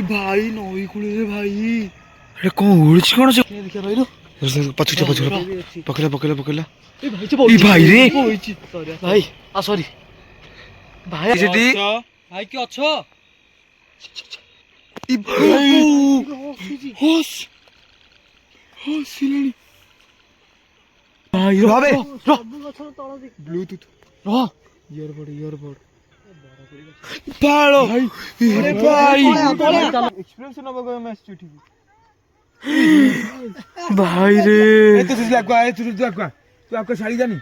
भाई नई कूल भाई कौन उड़ी कौन से पछुटे पकड़ा पकड़ा पकड़ा भाई रे भाई सॉरी भाई सेठी भाई कि अछो भाई रे ब्लूटूथ ईयरबड पालो भाई अरे भाई एक्सपीरियंस न बगो मैच चिठी भाई रे ए तू लगवा ए तू लगवा तू आपका साड़ी जानी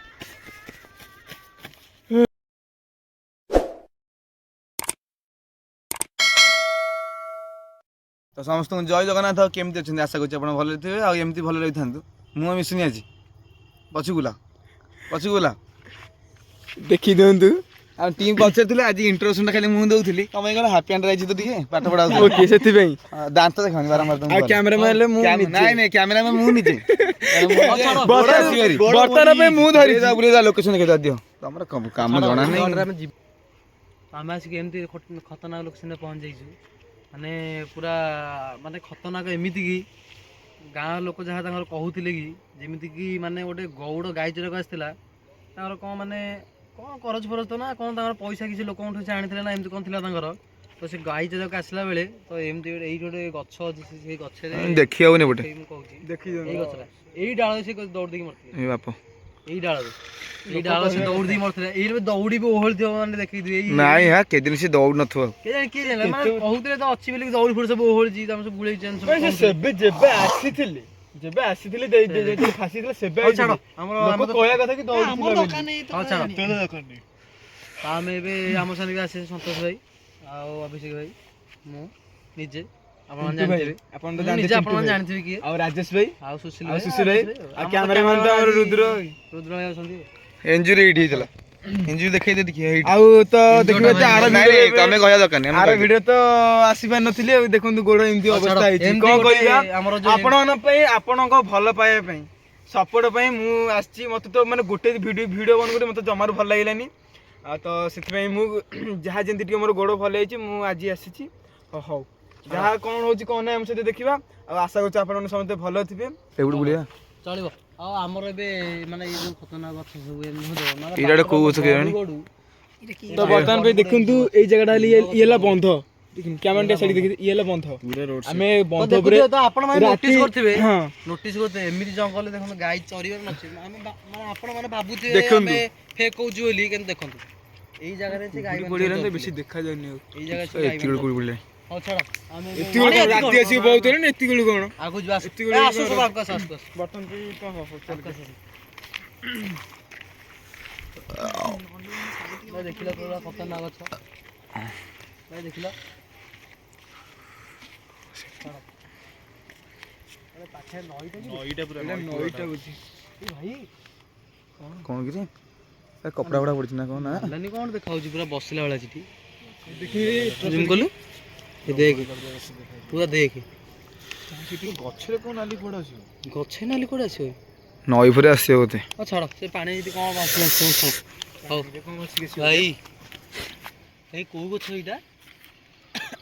तो समस्त जय जगन्नाथ केमती अच्छे आशा करें आप भले थे आमती भले रही था मुझे मिसुनी आज पछुगला देखी दिंतु टीम पचार थे आज इंट्रोडक्शन खाली मुझे दौली कम कौन हापी आंड रही तो टे पाठ पढ़ा दांत देखा बारंबार कैमेरामैन नाई कैमेरामैन मुझे लोकेशन देखा दियो तुम कम जना नहीं आम आसिक एमती खतरनाक लोकेशन पहुँच जाइए माने पूरा माने खतरनाक एमती कि गाँव लोक जहाँ कहते कि जमीती कि माने गोटे गौड़ गाई चरक आसाला कौन माने कौन करज फरज तो ना कौन पैसा किसी लोक आनी ना एमती कौन थी तो से गाई चरक आसला बेले तो एमती ये गोटे गछ अच्छे गचे देखी हूँ बोटे यही डाल से दौड़ देकी मरती बाप यही डाल से दौड़ दी मरते ये दौड़ी भी ओहल थी मैंने देखी नाई हाँ के दिन से दौड़ न थो के माने कहते तो अच्छी बोली दौड़ी फुड़ सब ओहल जी तम सब गुळे चेन सब सेबे जेबे आसीथिले जेबे आसीथिले दे फासीथिले सेबे छाड़ हमर लोक कहया कथा कि दौड़ हमर दुकान नहीं तो छाड़ तो दुकान नहीं आमे बे हम सने भी आसे संतोष भाई आ अभिषेक भाई मु निजे अपन जानथिबे अपन तो जानथिबे अपन जानथिबे कि आ राजेश भाई आ सुशील भाई आ कैमरामैन तो हमर रुद्र भाई आछंती इंजुरी हिट हितला इंजुरी देखै दे देखि हिट आउ तो देखबे त आरो वीडियो तमे कहया दकन आरो वीडियो तो आसी पाइ नथिले देखंतु गोड़ एमती अवस्था हिची को करिया आपण मन पई आपण को भलो पाए पई सपोर्ट पई मु आछि मते तो माने गोटे वीडियो बन करे मते जमार भल लागिलानी आ तो सेति पई मु जहा जेंति टी मोर गोड़ भल हिची मु आजी आसीची हो जहा कोन होची कोन हम से देखिबा आ आशा करछ आपण समते भलो थिबे एबुड बुलिया चलिबो आ हमर एबे माने ये जो खतरनाक गछ सब एनु दो ना इराडे को गछ केरानी तो बर्तमान पे देखंतु ए जगहडा येला बंध देखिन कैमरा साइड देखि येला बंध हमें बंध ऊपर तो आपण माने नोटिस करथिबे हां नोटिस करते एमिति जंगल देखन गाय चरिवर नछि माने आपण माने भाबुथे हमें फेक होजु ओली केन देखंतु एई जगह रे से गाय गुडी रहन बेसी देखा जानि एई जगह से गाय गुडी बुले हो छड़ा हमें एति गुडी राती आसी बहुत रे एति गुडी कोन आगु जास आसो सब आपका सास बर्तन पे तो हो चल मैं देखिला पूरा खतरनाक गछ मैं देखिला अरे पाछे नईटा पूरा नईटा बुझी ए भाई कौन कि रे कपड़ा बड़ा पड़छ ना कोन ना लानी कोन देखाउची पूरा बसला वाला चिठी देखि जिम कोलु ए देख पूरा देख गछरे कोन नाली पड़ अछि गछे नाली कोड आछो नई फरे आसे होते आ छाड़ से पानी यदि कोन बासला हो भाई ए को गछ इटा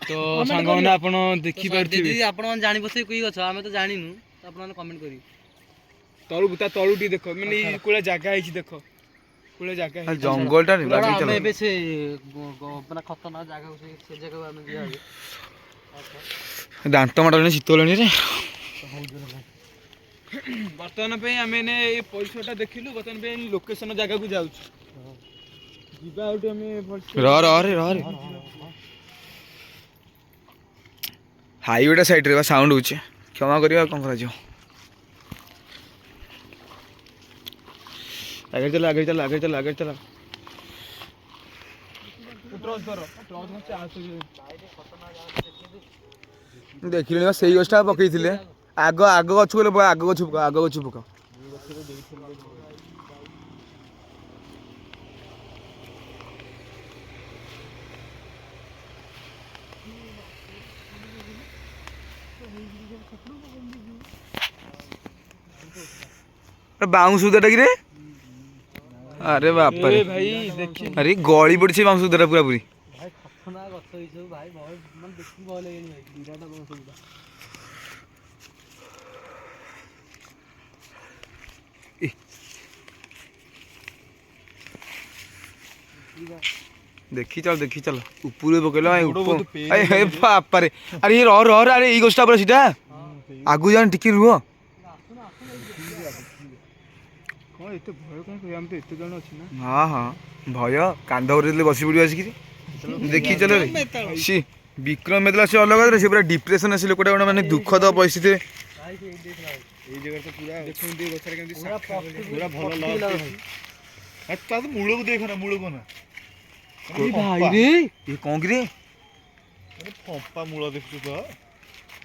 तो सांगन आपण देखि पारथि यदि आपण जानि बसे कोई गछ हमें तो जानिनु आपण कमेंट करी तळु ता तळुटी देखो माने कोला जागा आइछि देखो कोला जागा है जंगलटा रे बाकी चलो हमें से अपना खतरनाक जागा से जगह हमें दिया दांत माडले शीतलणी रे बर्तमान पे हमें ने ये पैसाटा देखिलु बर्तमान पे लोकेशन जगह को जाउछ जीवा आउट हमें रे हाईवे साइड रे साउंड होचे क्षमा करिया कोन करा जो आगे चला देखिले सही गछटा पकईथिले आग गछ को आग गछ पका बाउंस उदाटा कि रे अरे बाप रे भाई देखी अरे गली पड़ी बाउंस द्वारा पूरा पूरी भाई खतना गଛ ଏଇ ସବୁ ଭାଇ ମାନେ ଦେଖି ଭଲ ଲାଗେନି ଭାଇ ବିରାଟ ବଣ ସବୁଟା देखी चल ऊपर पकेल बाप रे अरे ये रह अरे यही गोष्ठा पर सीधा आगु जान टिके रुह हाँ हाँ भय कांध बसी पड़े आसिक देखी चल सी विक्रम मेदला से अलग से पूरा डिप्रेशन आस लोकटा गोटे मैंने दुखद परिस्थिति मूल को देख ना मूल को ना भाई रे ये कौन कि फंपा मूल देखु तो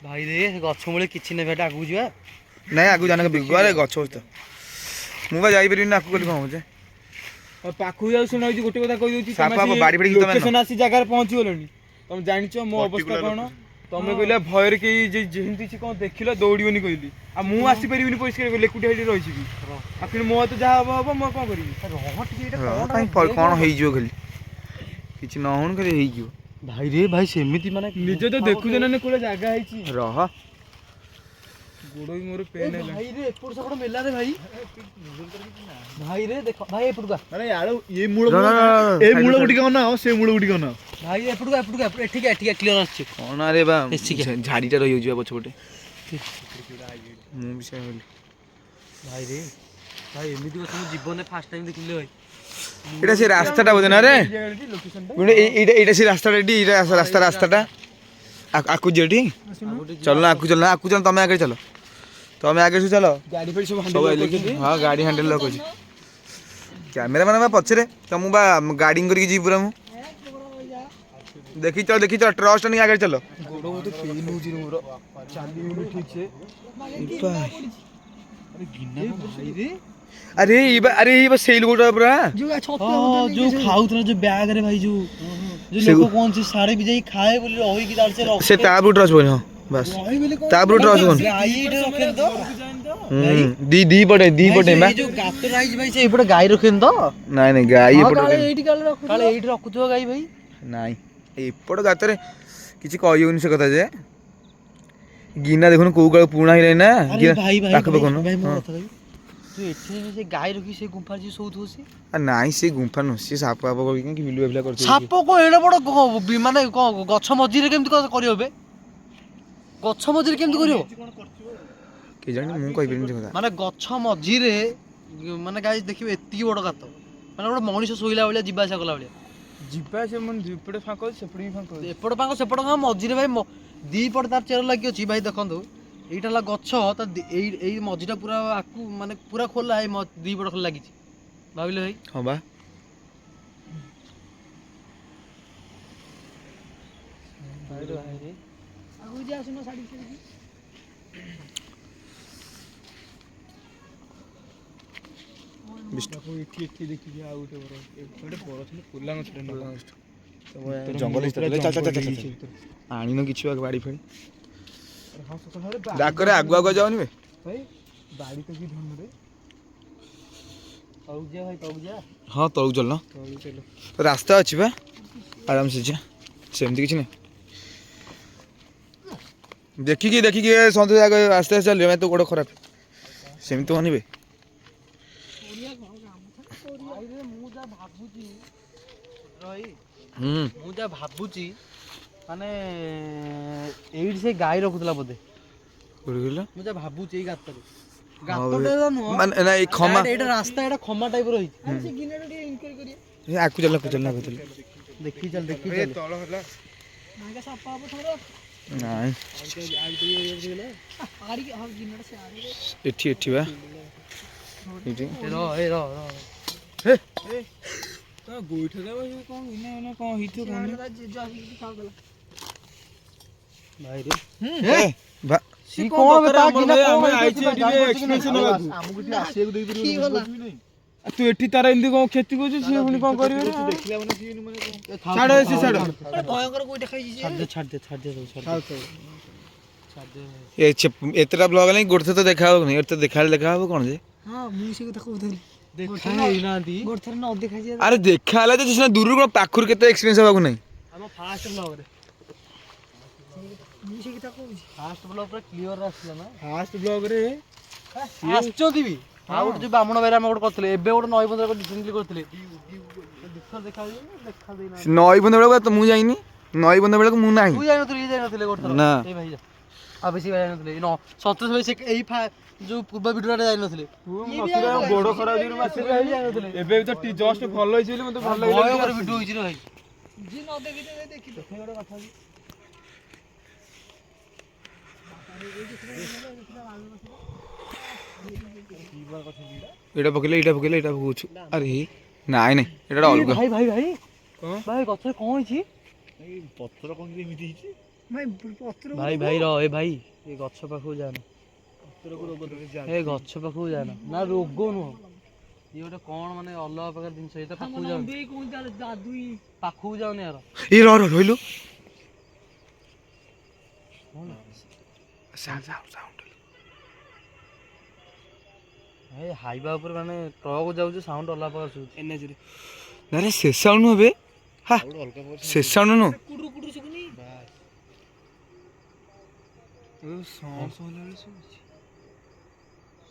भाई रे गछ मूले किछि नै भेट आगु जिवा नहीं आगु जाने अरे गछ तो मुझे जाइपर आकु कल कौन हो पाखु जाऊ सुना गोटे कथा कहि दउची बाड़ी बाड़ी लोकेशन आसी जगह पहुंची गलनी तुम जानिछ मो अवस्था कोन तमे कहला भयर के जेहंती छी कोन देखिला दौड़ियोनी कहली आ मु आसी परिबिनी परिष्कार कर लेकुटी हेडी रहिछि भी आ फिर मो तो जा हबो मो कोन करिवि रह टिके एटा कोन होई जो खाली किछि न होन करे हेई जो भाई रे भाई सेमिति माने निजे तो देखु जने कोला जागा आइछि रह गोड़ोई मोर पेन है भाई रे एपुर सपड़ मेला रे भाई रे देखो भाई एपुर का अरे यार ये मूल ए मूल गुटी कोना से मूल गुटी कोना भाई एपुर का ठीक है क्लियर आछि कोन रे बा झाड़ीटा रहि होजबा पछपटे मु विषय होली भाई रे भाई एमिति बस मु जीवन में फर्स्ट टाइम देखिले भाई एटा से रास्ताटा बोझ ना रे एटा से रास्ताटा एटा रास्ताटा आकु जेठी चलना आकु चल तमे आगे चलो तमे आगे से चलो गाड़ी पे सब हैंडल हां गाड़ी हैंडल लॉक होची कैमरा मैन बा पछरे त मु बा गार्डिंग करके जी पूरा मु देखी चल ट्रस्ट नहीं आगे चलो गोड़ो तो पेन होजी मोर चाली होनी ठीक से अरे गिन्ना भाई रे अरे ये बस सेल गोटा पूरा जो खाउतरा जो बैग रे भाई जो लोग कौन सी साड़े भी जाई खाए बोले रही की दाल से रख से ताबु ट्रस्ट बोल हां बस ताबु ट्रस्ट बोल गाई रखेन तो दी पटे बा जो गात राइज भाई से एपटे गाई रखेन तो नहीं गाई काले एठी काले रखुथो गाई भाई नहीं एपट गातरे किछि कहियोनी से कथा जे गिना देखुन को काल पुणा हिले ना भाई पाख बकोन भाई मोर कथा तो एठी से गाई रखी से गुंफा जी सोउथ होसी नहीं से गुंफा न से साप पाप कि बिलु एफला करथि साप को एडे बड़ माने गछ मझी रे केमति करि होबे गछ मझी रे केमति करियो के जानि मु कहि बिन कथा माने गछ मझी रे माने गाइस देखिबे एत्ती बड़ गात माने बड़ मनीष सोइला बलिया जिबा आसा कला बलिया जिबा से मन दुपड़े फाको सेपड़ी फाको एपड़ पांको सेपड़ का मझी रे भाई दी पड़ तार चेर लागि अछि भाई देखंतु एटा ला गछ त एई मझीटा पूरा आकु माने पूरा खोला है दी पड़ खोला लागि छी भाबिले भाई हां बा भाई रे आगु जा सुनो साड़ी से बिस्टा को इठी देखि आ उठे बरो छले पुल्ला छले न जंगल चल आनी न किछु गाड़ी फेड़ी डाकरे आगु जाओनी बे भाई बाड़ी तो की धन रे तौ जा हां तळु चल रास्ता अछि बा आराम से जा सेमती किछ नै देखी संतोष आगे आस्ते आस्ते चल मैं तो गोड़ खराब सेमती तो हनिबे मु जा भाबुची माने एइड से गाय रखुतला बोधे मु जा भाबुची गातरे माने ना ए खमा एटा रास्ता एटा खमा टाइप रही से गिनेडो डी इंक्वायरी करिए ए आकु चल देखी चल ए तळ हला मागा सापा अब थोड़ा नहीं आरी हम गिनेडो से आरी एठी बा एठी रो हे तो गोइठा देबा कोन इने कोन हितो कोन भाई रे ए बा सी कोन बता गिना हम आइछि एठी एक्सप्रेशन बाबू हमको टी आसे को देई परियो नहीं तू एठी तारा इंदी कोन खेती को से पुनी कोन करियो देखला माने सी माने छाड़ से छाड़ भयंकर कोइठा खाइ छी छाड़ दे ए एतरा ब्लॉग नहीं गोड़थे तो देखा हो नहीं तो देखा हो कोन जे हां मु से कथा कहथि ଦେଖା ହେଇନାହାନ୍ତି ଗୋଟେ ଥର ନ ଦେଖା ଯିବା ଆରେ ଦେଖା ହେଲା ଯେ ସିନା ଦୂରରୁ କ'ଣ ପାଖରୁ କେତେ ଏକ୍ସପିରିଏନ୍ସ ହେବାକୁ ନାହିଁ। ଆମ ଫାଷ୍ଟ ବ୍ଲଗରେ ମୁଁ ସେ କଥା କହୁଛି ଫାଷ୍ଟ ବ୍ଲଗ ପୁରା କ୍ଲିୟର ଆସିଲା ନା ଫାଷ୍ଟ ବ୍ଲଗରେ ଆସିଛନ୍ତି ବି। ଆଉ ଗୋଟେ ଯୋଉ ବାମୁଣ ଭାଇରେ ଆମେ ଗୋଟେ କରିଥିଲେ ଏବେ ଗୋଟେ ନଈ ବନ୍ଧ ରିସେଣ୍ଟଲି କରିଥିଲେ ଦେଖା ଦେଇନାହାନ୍ତି। ନଈ ବନ୍ଧ ବେଳକୁ ତ ମୁଁ ଯାଇନି, ନଈ ବନ୍ଧ ବେଳକୁ ମୁଁ ନାହିଁ। ତୁ ଯାଇନଥିଲି ଇଏ ଯାଇନଥିଲେ ଗୋଟେ ଥର ନା। ଏଇ ଭାଇ ଆଉ ବେଶୀ ଭାଇ ଯାଇନଥିଲେ ସନ୍ତୋଷ ଭାଇ ସେ ଏଇ ଯୋଉ ପୂର୍ବ ଭିଡିଓଟା ଯାଇନଥିଲେ ଗୋଡ ଖରାପ ଯୋଗୁରୁ ଯାଇନଥିଲେ ଏବେ ତ ଜଷ୍ଟ ଭଲ ହେଇଛି ବୋଲି ମତେ ଭଲ ଭିଡିଓ ଲାଗିଲା। ହେଇଛି ରେ ଭାଇ ଯିଏ ନ ଦେଖିଥିବେ ଦେଖିଥିବେ ଗୋଟେ କଥା ଏଇଟା ପକେଇଲେ ଏଇଟା ପକଉଛୁ। ଆରେ ନାଇଁ ନାଇଁ ଏଇଟା ଅଲଗା। ଭାଇ ଭାଇ ଭାଇ କଣ? ଭାଇ ଗଛରେ କ'ଣ ହେଇଛି ପତ୍ର କଣ ଏମିତି ହେଇଛି? ଭାଇ ପତ୍ର ଭାଇ ଭାଇ ର ଏ ଭାଇ ଏ ଗଛ ପାଖକୁ ଯାଆନା ଏ ଗଛ ପାଖକୁ ଯାଆନା ନା ରୋଗ ନୁହଁ ଇଏ ଗୋଟେ କ'ଣ ମାନେ ଅଲଗା ପ୍ରକାର ଜିନିଷ ଏଇଟା ପାଖକୁ ଯାଉନି ପାଖକୁ ଯାଉନି ୟାର ଏ ରହିଲୁ ଭାଇ ହାଇୱା ଉପରେ ମାନେ ଟ୍ରକ୍ ଯାଉଛି ସାଉଣ୍ଡ ଅଲଗା ପ୍ରକାର ଶୁଭୁଛି ଏନ୍ଏଚରେ। ନାରେ ସେ ସାଉଣ୍ଡ ନୁହଁ ବେ, ହା ସେ ସାଉଣ୍ଡ ନୁହଁ। କୁଡୁ କୁଡୁ ଶୁକୁନି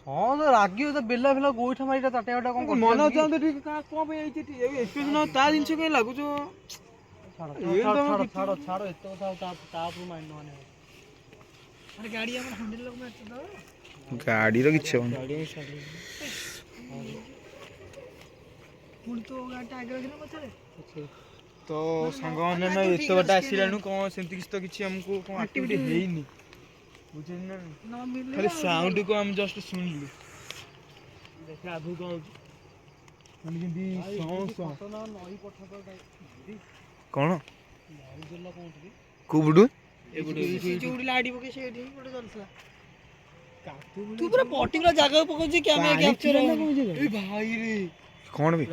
ହଁ ତ ରାଗିବ ତ ବେଲା ଫେଲା ଗୋଇଠା ମାରିଟା ତାଟିଆ ବାଟା କ'ଣ ମନ ଚାହୁଁଛି ଟିକେ କ'ଣ ପାଇଁ ହେଇଛି ଏକ୍ସପ୍ରେସନ ତା ଜିନିଷ କାଇଁ ଲାଗୁଛ। ଛାଡ଼ ଏ ତମ ଛାଡ଼ ଏତେ କଥା ତା ଉପରୁ ମାଇଣ୍ଡ ମାନେ ଆରେ ଗାଡି ଆମର ହଣ୍ଡେଲ ଲୋକ ମାରଛ ତ ଗାଡିର କିଛି ହବନି। ପୁଣି ତ ଗାଡିଟା ଆଗରେ ଅଛି ନା ପଛରେ ତ ସାଙ୍ଗମାନେ ନା ଏତେ ବାଟ ଆସିଲାଣୁ କ'ଣ ସେମିତି କିଛି ତ କିଛି ଆମକୁ କ'ଣ ଆକ୍ଟିଭିଟି ହେଇନି ବୁଝିଲି ନା। ନ ମିଳିଲେ ଖାଲି ସାଉଣ୍ଡକୁ ଆମେ ଜଷ୍ଟ ଶୁଣିଲୁ। ଦେଖିବା ଆଗକୁ କ'ଣ ହଉଛି ମାନେ ଯେମିତି ନଈ ପଠା କ'ଣ ନଈ କୋଉଠି କୋଉ ବୁଡୁ ଯୋଉଠି ଲାଇଟ୍ ପକେଇ ସେଇଠି ହିଁ ଗୋଟେ ଚାଲିଥିଲା ତୁ ପୁରା ପର୍ଟିକୁଲାର ଜାଗାକୁ ପକଉଛୁ କ୍ୟାମେରା କ୍ୟାପଚର ଏ ଭାଇ ରେ କ'ଣ ବେ?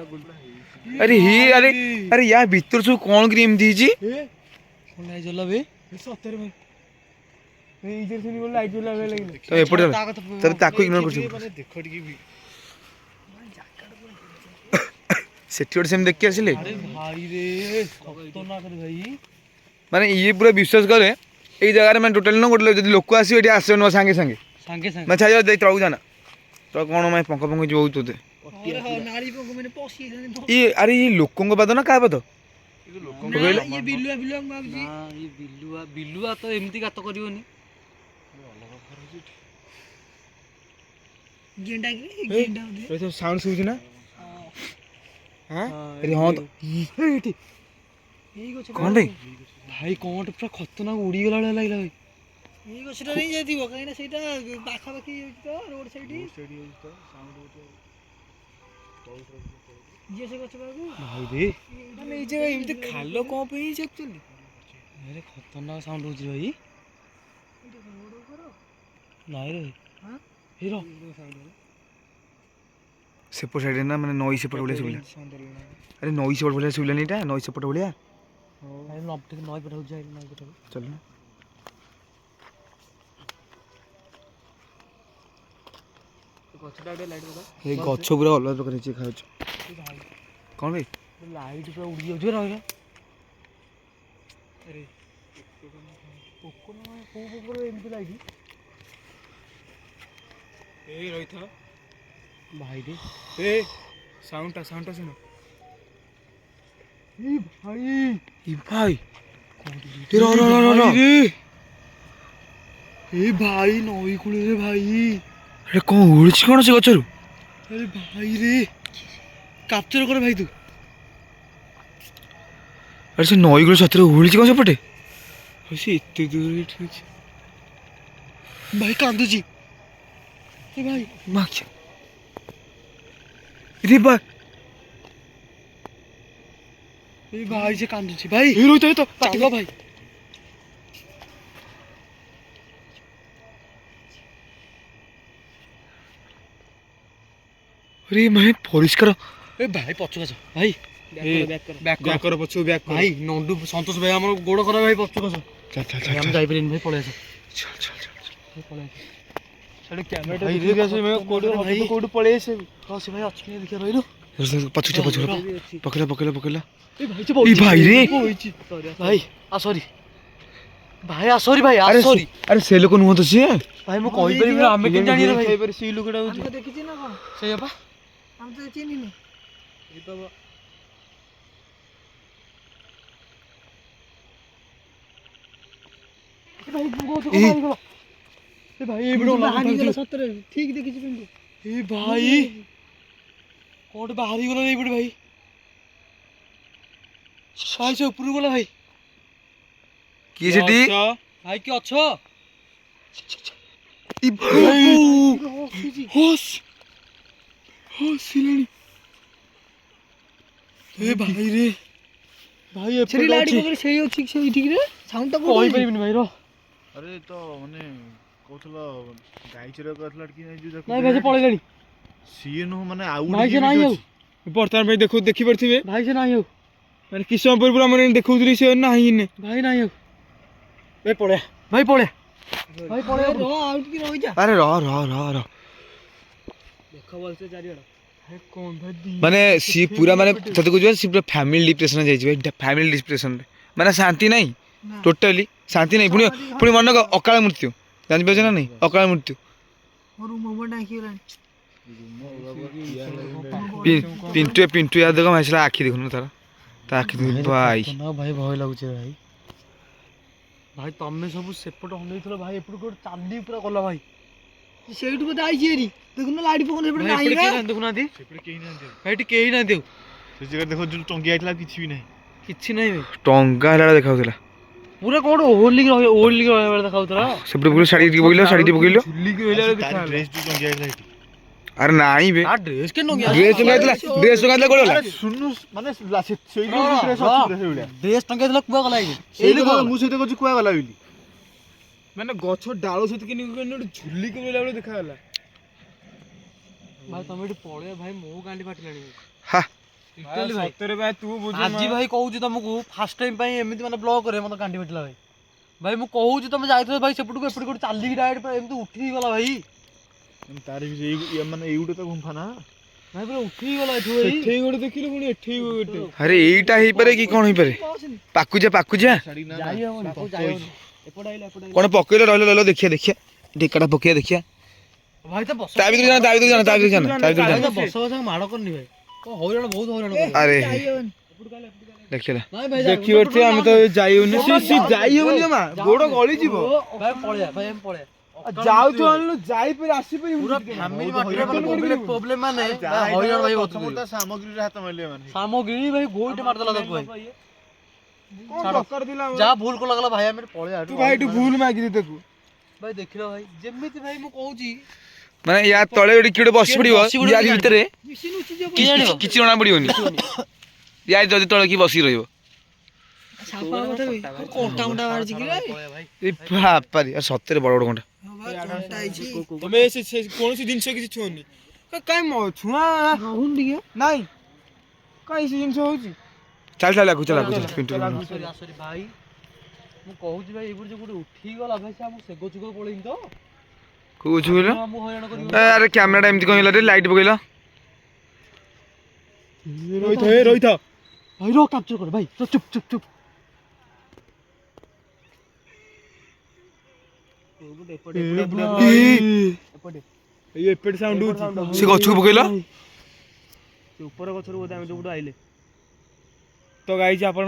ଆରେ ଆରେ ଆରେ ୟା ଭିତରେ ସବୁ କ'ଣ କରି ଏମିତି ହେଇଛି? କ'ଣ ଲାଇଟ୍ ଜଲା ବେ ସତରେ ଭାଇ ଏଇ ଯେ ଶୁଣି ଗୋଟେ ଲାଇଟ୍ ଜଲା ଲାଗିଲା। ତ ଏପଟେ ତାର ତାକୁ ଇଗ୍ନୋର କରୁଛୁ। ଦେଖ ଟିକେ ବି ସେଠି ଗୋଟେ ସେମିତି ଦେଖି ଆସିଲେ ଆରେ ଭାଇ ରେ ଖତରନାକ ରେ ଭାଇ ମାନେ ଇଏ ପୁରା ବିଶ୍ୱାସ କରେ ଏଇ ଜାଗାରେ ମାନେ ଟୋଟାଲି ନୁହଁ ଗୋଟେ ଯଦି ଲୋକ ଆସିବେ ଏଠି ଆସିବ ନୁହଁ ସାଙ୍ଗେ ସାଙ୍ଗେ ସାଙ୍ଗେ ସାଙ୍ଗେ ମାନେ ଛାଇ ଦେଇ ତଳକୁ ଜାନା ତ କ'ଣ ମାନେ ପଙ୍କ ପଙ୍କ ଯିବ ତୋତେ ନାଳି ପଙ୍କ ମାନେ ପଶିଯାଇଛନ୍ତି ଇଏ ଆରେ ଇଏ ଲୋକଙ୍କ ପାଦ ନା କାହା ପାଦ? ଇଏ ବିଲୁଆ ବିଲୁଆ ମୁଁ ଭାବୁଛି ନା ଇଏ ବିଲୁଆ ତ ଏମିତି ଗାତ କରିବନି ଗେଣ୍ଡା କି ଗେଣ୍ଡା ବୋଧେ ସାଉଣ୍ଡ ଶୁଭୁଛି ନା? ହଁ ଏଠି ହଁ ତ ଏଇଠି ଏଇ ଗଛ କ'ଣ ବେ? ଭାଇ କ'ଣଟେ ପୁରା ଖତରନାକ ଉଡ଼ିଗଲା ଭଳିଆ ଲାଗିଲା ଭାଇ ଏଇ ଗଛଟା ନେଇ ଯାଇଥିବ କାହିଁକି ନା ସେଇଟା ପାଖାପାଖି ହେଇଛି ତ ରୋଡ ସାଇଡ୍ ଯିଏ ସେ ଗଛ ପାଖକୁ ଭାଇ ରେ ମାନେ ଏଇ ଜାଗା ଏମିତି ଖାଲ କ'ଣ ପାଇଁ ହେଇଛି ଆକ୍ଚୁଆଲି? ଆରେ ଖତରନାକ ସାଉଣ୍ଡ ହଉଛି ଭାଇ ନାଇଁ ରେ ହଁ? ହେଇ ର ସେପଟ ସାଇଡରେ ନା ମାନେ ନଈ ସେପଟ ଭଳିଆ ଶୁଭିଲା। ଆରେ ନଈ ସେପଟ ଭଳିଆ ଶୁଭିଲାନି ଏଇଟା ନଈ ସେପଟ ଭଳିଆ ଟିକେ ନଈ ପଠାଉଛି ଯାଇ ନଈ ପଠାଉଛି ଚାଲ ନା ଗଛଟା ଗୋଟେ ଲାଇଟ୍ ପକା ଏଇ ଗଛ ପୁରା ଅଲଗା ପ୍ରକାର ହେଇଛି ଖାଉଛି କ'ଣ ବେ? ଲାଇଟ୍ ପୁରା ଉଡ଼ି ଯାଉଛି ରହିଲା ଆରେ ପୋକ ନା କୋଉ ପୋକର ଏମିତି ଲାଇଟ୍ ଏଇ ରହିଥାଅ ଭାଇ ରେ ଏ ସାଉଣ୍ଡଟା ଶୁଣ। ଏ ଭାଇ ଏ ର ଏ ଭାଇ ନଈ କୂଳରେ ଭାଇ ଆରେ କ'ଣ ଉଡୁଛି କ'ଣ ସେ ଗଛରୁ? ଆରେ ଭାଇ ରେ କ୍ୟାପଚର କର ଭାଇ ତୁ ଆରେ ସେ ନଈ ଗୁলো ସତରେ ଉଡୁଛି କ'ଣ ସେପଟେ? ସେ ଏତେ ଦୂରରେ ଠିକ୍ ଅଛି ଭାଇ କାନ୍ଦୁଛି ଏ ଭାଇ ମାକ୍ଷା ରେ ବା ଏ ଭାଇ ସେ କାନ୍ଦୁଛି ଭାଇ ଏ ରହିଥା ଚାଲ ଭାଇ ଆରେ ମାନେ ପରିଷ୍କାର ଏ ଭାଇ ପଛକୁ ଆସ ଭାଇ ବ୍ୟାକ୍ କର ପଛକୁ ବ୍ୟାକ୍ କର ଭାଇ ନଣ୍ଡୁ ସନ୍ତୋଷ ଭାଇ ଆମର ଗୋଡ଼ ଖରାପ ଭାଇ ପଛକୁ ଆସ ଚାଲ ଚାଲ ଆମେ ଯାଇପାରିନି ଭାଇ ପଳେଇ ଆସ ଚାଲ ଚାଲ ଚାଲ ଭାଇ ପଳେଇ ଆସ ସେଠି କ୍ୟାମେରା ଦେଖିକି ଆସିବି କୋଉଠୁ ପଳେଇ ଆସିବି ସେ ଭାଇ ଅଛି କି ଦେଖିଆ ରହିଲୁ ପକେଇଲା ଏ ଭାଇ ରେ ଭାଇ ସରି ଭାଇ ସରି ଭାଇ ସରି ଆରେ ସେ ଲୋକ ନୁହଁ ତ ସିଏ ଭାଇ ମୁଁ କହିପାରିବିନି ଆମେ କେମିତି ଜାଣିବା ଭାଇ ସେଇ ଲୋକଟା ଆମେ ହଉଛି ତ ଦେଖିଛି ନା କଣ ସେଇଆ ପା ଆମେ ତ ଚିହ୍ନିନୁ ଭାଇ ଏଇପଟେ ହାରିଗଲା ସତରେ ଠିକ ଦେଖିଛୁ କିନ୍ତୁ ଏ ଭାଇ କୋଉଠି ବାହାରି ଗଲା ଏଇପଟେ ଭାଇ ଭାଇ ସେ ଉପରକୁ ଗଲା ଭାଇ କିଏ ସେଠି ଭାଇ କି ଅଛ ହସିଲାଣି ଏ ଭାଇ ରେ ଭାଇ ସେଠି ଲାଇଟ୍ ପକେଇ ସେଇ ଅଛି ସେଇ ଠିକ ରେ ସାଉଣ୍ଡ ଟା କହିପାରିବିନି ଭାଇ ର ଆରେ ତ ମାନେ କହୁଥିଲ ଗାଈ ଚରେଇବାକୁ ଆସିଲା କି ନାଇଁ ଯୋଉ ନାଇଁ ଭାଇ ସେ ପଳେଇଲାଣି ସିଏ ନୁହଁ ମାନେ ଆଉ ଭାଇ ସେ ନାହିଁ ଆଉ ବର୍ତ୍ତମାନ ଭାଇ ଦେଖିପାରୁଥିବେ ଭାଇ ସେ ନାହିଁ ଆଉ ମାନେ କିଛି ସମୟ ପୂର୍ବରୁ ଆମର ଦେଖଉଥିଲି ସେ ନାହିଁ ଭାଇ ନାହିଁ ଆଉ ଭାଇ ପଳେଆ ଆଉ ଟିକେ ରହିଯା ଆରେ ରହ ଦେଖ ଭଲସେ ଚାରିଆଡ ମାନେ ସି ପୁରା ମାନେ ତତେ କହୁଛି ସି ପୁରା ଫ୍ୟାମିଲି ଡିପ୍ରେସନ ଯାଇଛି ଭାଇ ଫ୍ୟାମିଲି ଡିପ୍ରେସନରେ ମାନେ ଶାନ୍ତି ନାହିଁ ଟୋଟାଲି ଶାନ୍ତି ନାହିଁ ପୁଣି ମନେ ଅକାଳ ମୃତ୍ୟୁ ଜାଣିପାରୁଛ ନା ନାଇଁ ଅକାଳ ମୃତ୍ୟୁ ମୋର ମୋମୋ ଡାକିଗଲାଣି ପିଣ୍ଟୁ ୟା ଦେଖ ଭାଇ ଆଖି ଦେଖୁନୁ ତାର ତା ଆଖି ଦେଖୁ ଭାଇ ଭାଇ ଭୟ ଲାଗୁଛି ଭାଇ ଭାଇ ତମେ ସବୁ ସେପଟେ ଅନେଇଥିଲ ଭାଇ ଏପଟେ ଗୋଟେ ଚାଲି ପୁରା ଗଲା ଭାଇ ସେଇଠୁ ବୋଧେ ଆଇଛି ଏରି ଦେଖୁନ ଲାଇଟ୍ ପକଉନ ସେପଟେ ନାହିଁ ରେ ଦେଖୁନାହାନ୍ତି ସେପଟେ କେହି ନାହାନ୍ତି ଆଉ। ଭାଇ ଏଠି କେହି ନାହାନ୍ତି ଆଉ ସେ ଜାଗାରେ ଦେଖ ଯୋଉ ଟଙ୍ଗିଆ ହେଇଥିଲା କିଛି ବି ନାହିଁ କିଛି ନାହିଁ ଭାଇ ଟଙ୍ଗା ହେଲା ବେଳେ ଦେଖାଉଥିଲା ପୁରା କୋଉଠି ଓହଲିକି ରହିବା ବେଳେ ଦେଖାଉଥିଲା ସେପଟେ ପୁରା ଶାଢ଼ୀ ଟିକେ ପକେଇଲ ଝୁଲିକି ରହିଲା ବେଳେ ତାର ଦେଖା ଡ୍ରେସ୍ ଯୋଉ ଟଙ୍ଗିଆ ହେଇଥିଲା ସେଠି ଆରେ ନାଇଁ ବେ ଡ୍ରେସ୍ କେନ ଡ୍ରେସ୍ ଟଙ୍ଗା ହେଇଥିଲା କୋଉଠି ଗଲା ଶୁଣୁ ମାନେ ସେଇ ଯୋଉ ଡ୍ରେସ୍ ଅଛି ସେଇଭଳିଆ ଡ୍ରେସ୍ ଟଙ୍କା ଥିଲା କୁଆ ଗଲା ଏଇଠି ସେଇ କଥା ମୁଁ ସେଇଟା କହୁଛି କୁଆ ଗଲା ବୋଲି ମାନେ ଗଛ ଡାଳ ସହିତ ଝୁଲିକି ରହିଲା ବେଳେ ଦେଖାଗଲା ଭାଇ ତମେ ଏଠି ପଳେଇ ଭାଇ ମୋ ଗାଣ୍ଡି ଫାଟିଲାଣି ହା Literally ଭାଇ ସତରେ ଭାଇ ତୁ ବୁଝ ଆଜି ଭାଇ କହୁଛି ତମକୁ ଫାର୍ଷ୍ଟ ଟାଇମ୍ ପାଇଁ ଏମିତି ମାନେ ବ୍ଲଗ କରେ ମତେ ଗାଣ୍ଡି ଫାଟିଲା ଭାଇ ଭାଇ ମୁଁ କହୁଛି ତମେ ଯାଇଥିଲ ଭାଇ ସେପଟକୁ ଏପଟେ ଗୋଟେ ଚାଲିକି ଡାଇରେକ୍ଟ ଏମିତି ଉଠିକି ଗଲା ଭାଇ ତାର ବି ସେଇ ମାନେ ଏଇଗୁଟେ ତ ଗୁମ୍ଫା ନା ଭାଇ ପୁରା ଉଠିକି ଗଲା ଏଠୁ ଭାଇ ଏଠି ଗୋଟେ ଦେଖିଲୁ ପୁଣି ଏଠି ଗୋଟେ ଆରେ ଏଇଟା ହେଇପାରେ କି କଣ ହେଇପାରେ ପାକୁଜା ଯାଇ ହବନି ତାକୁ ଯାଇ ହବନି ଏପଟେ ଆଇଲା କଣ ପକେଇଲେ ରହିଲ ଦେଖିଆ ଢେକାଟା ପକେଇବା ଦେଖିଆ ଭାଇ ତ ବସ ତା ଭିତରେ ଜାନା ବସ ମାଡ଼ କରିନି ଭାଇ କଣ ହଇରାଣ ବହୁତ ହଇରାଣ କରିବ ଆରେ ଯାଇହବନି ଦେଖିଲା ନାଇଁ ଭାଇ ଦେଖିପାରୁଥିବେ ଆମେ ତ ଯାଇ ହଉନି ଯାଇ ହଉନି ଜମା ଗୋଡ ଗଳିଯିବ ଭାଇ ପଳେଆ ଭାଇ ଆମେ ପଳେଆ ଯାଉଛୁ ଆଣିଲୁ ଯାଇପାରି ଆସିପାରିବୁ ପୁରା ଫ୍ୟାମିଲି ମାଟିରେ ପ୍ରୋବ୍ଲେମ ମାନେ ହଇରାଣ ଭାଇ ବହୁତ ତା ସାମଗ୍ରୀରେ ହାତ ମାରିଲେ ମାନେ ସାମଗ୍ରୀ ଭାଇ ଗୋଇଟେ ମାରିଦେଲା ତାକୁ ଭାଇ କଣ ଦରକାର ଥିଲା ଯାହା ଭୁଲ କଲା ଗଲା ଭାଇ ଆମେ ପଳେଆ ତୁ ଭାଇ ଏଠୁ ଭୁଲ ମାଗିଦେ ତାକୁ ଭାଇ ଦେଖିଲ ଭାଇ ଯେମିତି ଭାଇ ମୁଁ କହୁଛି ମାନେ ୟା ତଳେ ଗୋଟେ କିଏ ବସି ପଡିବ ୟା ଭିତରେ କିଛି ଜଣା ପଡିବନି ୟା ଯଦି ତଳେ କି ବସି ରହିବ ସାପା କଥା ବି କଣ୍ଟା ମୁଣ୍ଡା ବାହାରିଛି କି ଏ ବାପାରି ସତରେ ବଡ କଣ୍ଟା କଣ୍ଟା ହେଇଛି ତମେ କୌଣସି ଜିନିଷ କିଛି ଛୁଅନି କାଇଁ ଛୁଆ ରହୁନି ଟିକେ ନାଇଁ କାଇଁ ସେ ଜିନିଷ ହଉଛି ଚାଲ ପିଣ୍ଟୁ ସରି ଭାଇ ମୁଁ କହୁଛି ଭାଇ ଏଇପଟେ ଯୋଉ ଗୋଟେ ଉଠିକି ଗଲା ଭାଇ ସେ ଆମ ସେଗ ଚୁଗ ପଳେଇନି ତ କହୁଛୁ କହିଲ ମୁଁ ହଇରାଣ କରିବି ଆରେ କ୍ୟାମେରାଟା ଏମିତି କଣ ହେଲା ରେ ଲାଇଟ୍ ପକେଇଲ ରହିଥା ଭାଇ ର କ୍ୟାପଚର କର ଭାଇ ଚୁପ ଏପଟେ ସାଉଣ୍ଡ ହଉଛି ସେ ଗଛକୁ ପକେଇଲ ସେ ଉପର ଗଛରୁ ବୋଧେ ଆମେ ଯୋଉଠୁ ଆଇଲେ ତ ଗାଇଛି ଆପଣ